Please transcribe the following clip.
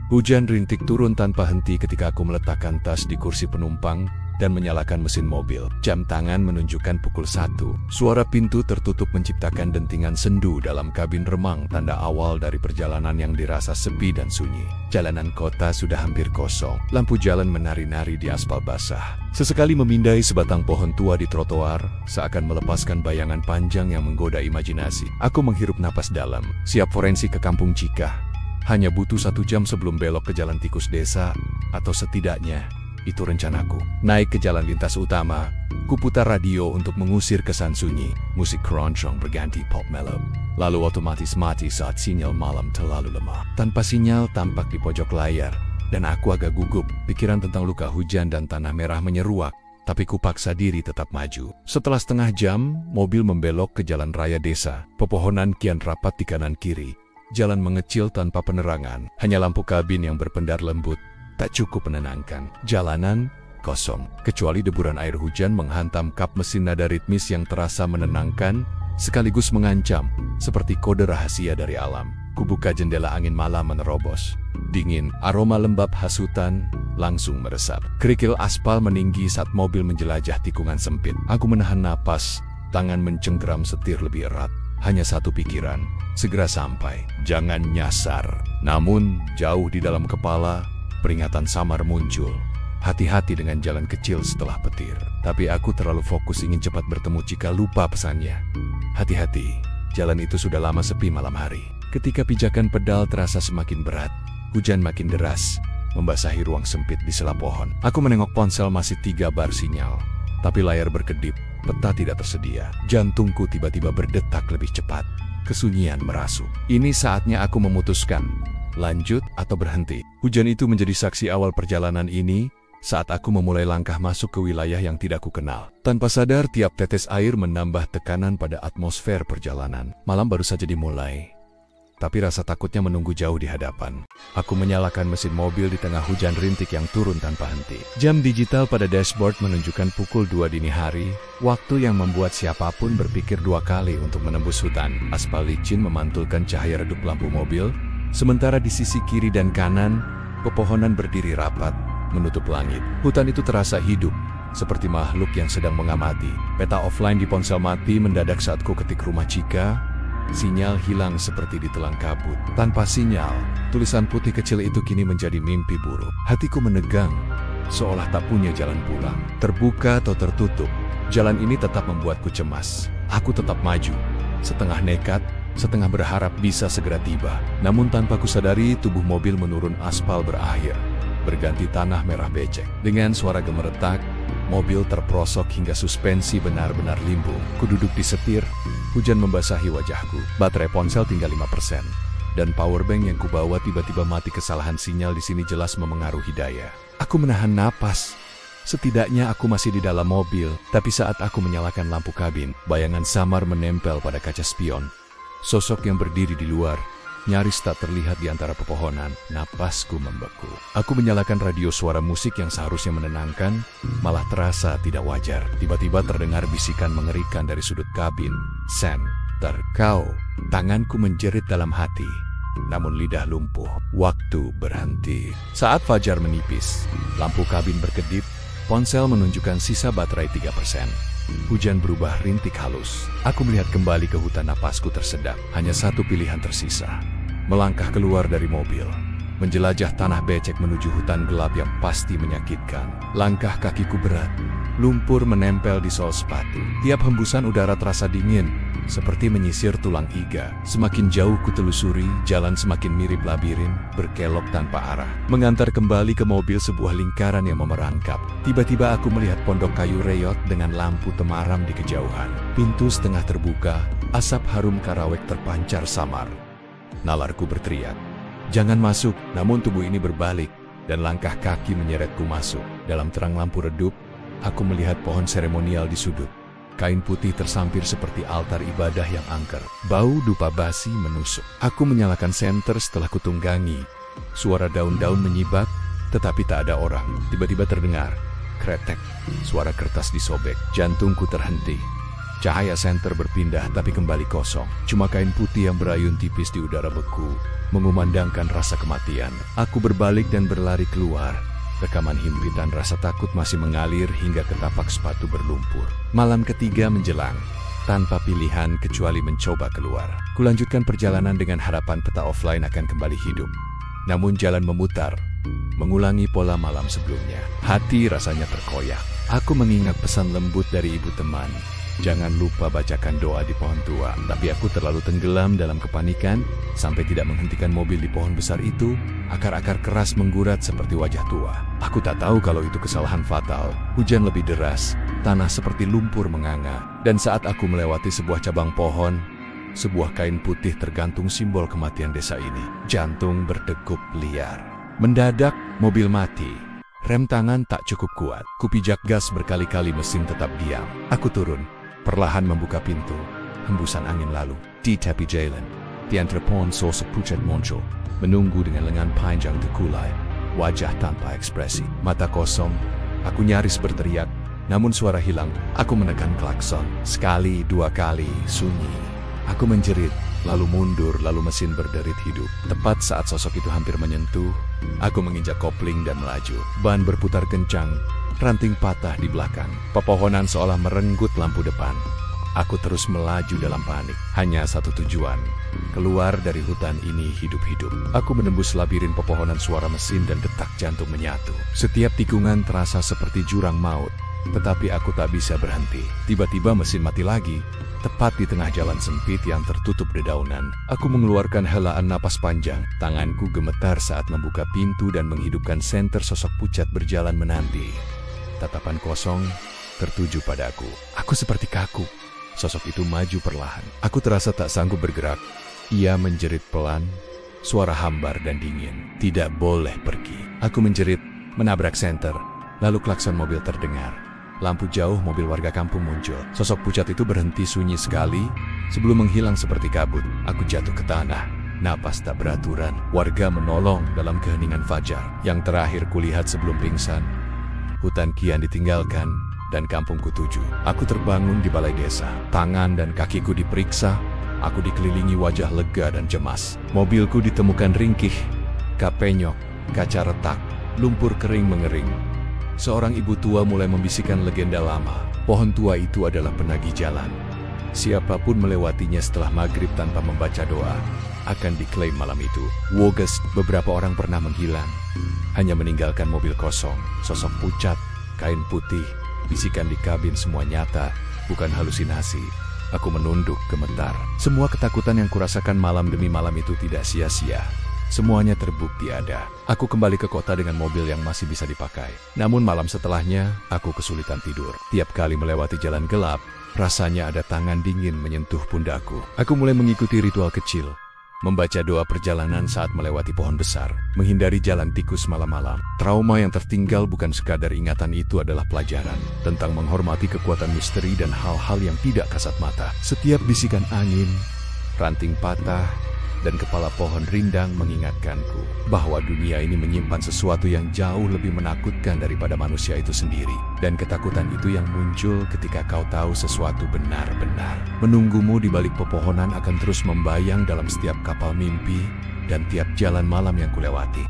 Hujan rintik turun tanpa henti ketika aku meletakkan tas di kursi penumpang dan menyalakan mesin mobil. Jam tangan menunjukkan pukul 1. Suara pintu tertutup menciptakan dentingan sendu dalam kabin remang, tanda awal dari perjalanan yang dirasa sepi dan sunyi. Jalanan kota sudah hampir kosong. Lampu jalan menari-nari di aspal basah. Sesekali memindai sebatang pohon tua di trotoar, seakan melepaskan bayangan panjang yang menggoda imajinasi. Aku menghirup napas dalam, siap forensik ke Kampung Cikah. Hanya butuh 1 jam sebelum belok ke jalan tikus desa, atau setidaknya itu rencanaku. Naik ke jalan lintas utama, kuputar radio untuk mengusir kesan sunyi. Musik keroncong berganti pop mellow. Lalu otomatis mati saat sinyal malam terlalu lemah. Tanpa sinyal tampak di pojok layar, dan aku agak gugup. Pikiran tentang luka hujan dan tanah merah menyeruak, tapi kupaksa diri tetap maju. Setelah setengah jam, mobil membelok ke jalan raya desa. Pepohonan kian rapat di kanan kiri. Jalan mengecil tanpa penerangan, hanya lampu kabin yang berpendar lembut. Tak cukup menenangkan. Jalanan kosong, kecuali deburan air hujan menghantam kap mesin nada ritmis yang terasa menenangkan, sekaligus mengancam, seperti kode rahasia dari alam. Kubuka jendela, angin malam menerobos. Dingin, aroma lembab khas hutan langsung meresap. Kerikil aspal meninggi saat mobil menjelajah tikungan sempit. Aku menahan napas, tangan mencengkeram setir lebih erat. Hanya satu pikiran, segera sampai, jangan nyasar. Namun, jauh di dalam kepala, peringatan samar muncul. Hati-hati dengan jalan kecil setelah petir. Tapi aku terlalu fokus ingin cepat bertemu jika lupa pesannya. Hati-hati, jalan itu sudah lama sepi malam hari. Ketika pijakan pedal terasa semakin berat, hujan makin deras, membasahi ruang sempit di sela pohon. Aku menengok ponsel, masih 3 bar sinyal. Tapi layar berkedip, peta tidak tersedia. Jantungku tiba-tiba berdetak lebih cepat. Kesunyian merasuk. Ini saatnya aku memutuskan. Lanjut atau berhenti. Hujan itu menjadi saksi awal perjalanan ini, saat aku memulai langkah masuk ke wilayah yang tidak kukenal. Tanpa sadar, tiap tetes air menambah tekanan pada atmosfer perjalanan. Malam baru saja dimulai, tapi rasa takutnya menunggu jauh di hadapan. Aku menyalakan mesin mobil di tengah hujan rintik yang turun tanpa henti. Jam digital pada dashboard menunjukkan pukul 2 dini hari, waktu yang membuat siapapun berpikir 2 kali untuk menembus hutan. Aspal licin memantulkan cahaya redup lampu mobil, sementara di sisi kiri dan kanan, pepohonan berdiri rapat, menutup langit. Hutan itu terasa hidup, seperti makhluk yang sedang mengamati. Peta offline di ponsel mati mendadak saat ku ketik rumah Cikah. Sinyal hilang seperti ditelan kabut. Tanpa sinyal, tulisan putih kecil itu kini menjadi mimpi buruk. Hatiku menegang, seolah tak punya jalan pulang. Terbuka atau tertutup, jalan ini tetap membuatku cemas. Aku tetap maju, setengah nekat, setengah berharap bisa segera tiba. Namun tanpa kusadari, tubuh mobil menurun aspal berakhir, berganti tanah merah becek. Dengan suara gemeretak, mobil terprosok hingga suspensi benar-benar limbung. Kududuk di setir, hujan membasahi wajahku. Baterai ponsel tinggal 5%. Dan powerbank yang kubawa tiba-tiba mati. Kesalahan sinyal di sini jelas memengaruhi daya. Aku menahan napas. Setidaknya aku masih di dalam mobil. Tapi saat aku menyalakan lampu kabin, bayangan samar menempel pada kaca spion. Sosok yang berdiri di luar, nyaris tak terlihat di antara pepohonan. Napasku membeku. Aku menyalakan radio, suara musik yang seharusnya menenangkan, malah terasa tidak wajar. Tiba-tiba terdengar bisikan mengerikan dari sudut kabin. Center, kau. Tanganku menjerit dalam hati, namun lidah lumpuh. Waktu berhenti. Saat fajar menipis, lampu kabin berkedip, ponsel menunjukkan sisa baterai 3%. Hujan berubah rintik halus. Aku melihat kembali ke hutan, napasku tersedak. Hanya satu pilihan tersisa. Melangkah keluar dari mobil, menjelajah tanah becek menuju hutan gelap yang pasti menyakitkan. Langkah kakiku berat. Lumpur menempel di sol sepatu. Tiap hembusan udara terasa dingin, seperti menyisir tulang iga. Semakin jauh kutelusuri, jalan semakin mirip labirin, berkelok tanpa arah. Mengantar kembali ke mobil sebuah lingkaran yang memerangkap. Tiba-tiba aku melihat pondok kayu reyot dengan lampu temaram di kejauhan. Pintu setengah terbuka, asap harum karawek terpancar samar. Nalarku berteriak, "Jangan masuk!" Namun tubuh ini berbalik, dan langkah kaki menyeretku masuk. Dalam terang lampu redup, aku melihat pohon seremonial di sudut. Kain putih tersampir seperti altar ibadah yang angker. Bau dupa basi menusuk. Aku menyalakan senter setelah kutunggangi. Suara daun-daun menyibak, tetapi tak ada orang. Tiba-tiba terdengar kretek. Suara kertas disobek. Jantungku terhenti. Cahaya senter berpindah tapi kembali kosong. Cuma kain putih yang berayun tipis di udara beku, mengumandangkan rasa kematian. Aku berbalik dan berlari keluar. Rekaman himpitan rasa takut masih mengalir hingga ke tapak sepatu berlumpur. Malam ketiga menjelang. Tanpa pilihan kecuali mencoba keluar. Kulanjutkan perjalanan dengan harapan peta offline akan kembali hidup. Namun jalan memutar, mengulangi pola malam sebelumnya. Hati rasanya terkoyak. Aku mengingat pesan lembut dari ibu teman. Jangan lupa bacakan doa di pohon tua. Tapi aku terlalu tenggelam dalam kepanikan sampai tidak menghentikan mobil di pohon besar itu. Akar-akar keras menggurat seperti wajah tua. Aku tak tahu kalau itu kesalahan fatal. Hujan lebih deras, tanah seperti lumpur menganga. Dan saat aku melewati sebuah cabang pohon, sebuah kain putih tergantung simbol kematian desa ini. Jantung berdegup liar. Mendadak, mobil mati. Rem tangan tak cukup kuat. Kupijak gas berkali-kali, mesin tetap diam. Aku turun. Perlahan membuka pintu, hembusan angin lalu. Di tepi jalan, di antara pohon sosok pucat muncul, menunggu dengan lengan panjang terkulai, wajah tanpa ekspresi, mata kosong. Aku nyaris berteriak, namun suara hilang. Aku menekan klakson, sekali, dua kali, sunyi. Aku menjerit, lalu mundur, lalu mesin berderit hidup. Tepat saat sosok itu hampir menyentuh, aku menginjak kopling dan melaju. Ban berputar kencang. Ranting patah di belakang. Pepohonan seolah merenggut lampu depan. Aku terus melaju dalam panik. Hanya satu tujuan. Keluar dari hutan ini hidup-hidup. Aku menembus labirin pepohonan, suara mesin dan detak jantung menyatu. Setiap tikungan terasa seperti jurang maut. Tetapi aku tak bisa berhenti. Tiba-tiba mesin mati lagi. Tepat di tengah jalan sempit yang tertutup dedaunan. Aku mengeluarkan helaan napas panjang. Tanganku gemetar saat membuka pintu dan menghidupkan senter. Sosok pucat berjalan menanti. Tatapan kosong tertuju padaku. Aku seperti kaku. Sosok itu maju perlahan. Aku terasa tak sanggup bergerak. Ia menjerit pelan, suara hambar dan dingin. Tidak boleh pergi. Aku menjerit, menabrak senter. Lalu klakson mobil terdengar. Lampu jauh mobil warga kampung muncul. Sosok pucat itu berhenti sunyi sekali sebelum menghilang seperti kabut. Aku jatuh ke tanah. Napas tak beraturan. Warga menolong dalam keheningan fajar. Yang terakhir kulihat sebelum pingsan, hutan kian ditinggalkan, dan kampungku tuju. Aku terbangun di balai desa. Tangan dan kakiku diperiksa. Aku dikelilingi wajah lega dan cemas. Mobilku ditemukan ringkih, kap penyok, kaca retak, lumpur kering mengering. Seorang ibu tua mulai membisikkan legenda lama. Pohon tua itu adalah penagih jalan. Siapapun melewatinya setelah maghrib tanpa membaca doa akan diklaim malam itu. Woges, beberapa orang pernah menghilang. Hanya meninggalkan mobil kosong, sosok pucat, kain putih, bisikan di kabin, semua nyata, bukan halusinasi. Aku menunduk, gemetar. Semua ketakutan yang kurasakan malam demi malam itu tidak sia-sia. Semuanya terbukti ada. Aku kembali ke kota dengan mobil yang masih bisa dipakai. Namun malam setelahnya, aku kesulitan tidur. Tiap kali melewati jalan gelap, rasanya ada tangan dingin menyentuh pundakku. Aku mulai mengikuti ritual kecil. Membaca doa perjalanan saat melewati pohon besar, menghindari jalan tikus malam-malam. Trauma yang tertinggal bukan sekadar ingatan, itu adalah pelajaran tentang menghormati kekuatan misteri dan hal-hal yang tidak kasat mata. Setiap bisikan angin, ranting patah, dan kepala pohon rindang mengingatkanku bahwa dunia ini menyimpan sesuatu yang jauh lebih menakutkan daripada manusia itu sendiri. Dan ketakutan itu yang muncul ketika kau tahu sesuatu benar-benar menunggumu di balik pepohonan akan terus membayang dalam setiap kapal mimpi dan tiap jalan malam yang kulewati.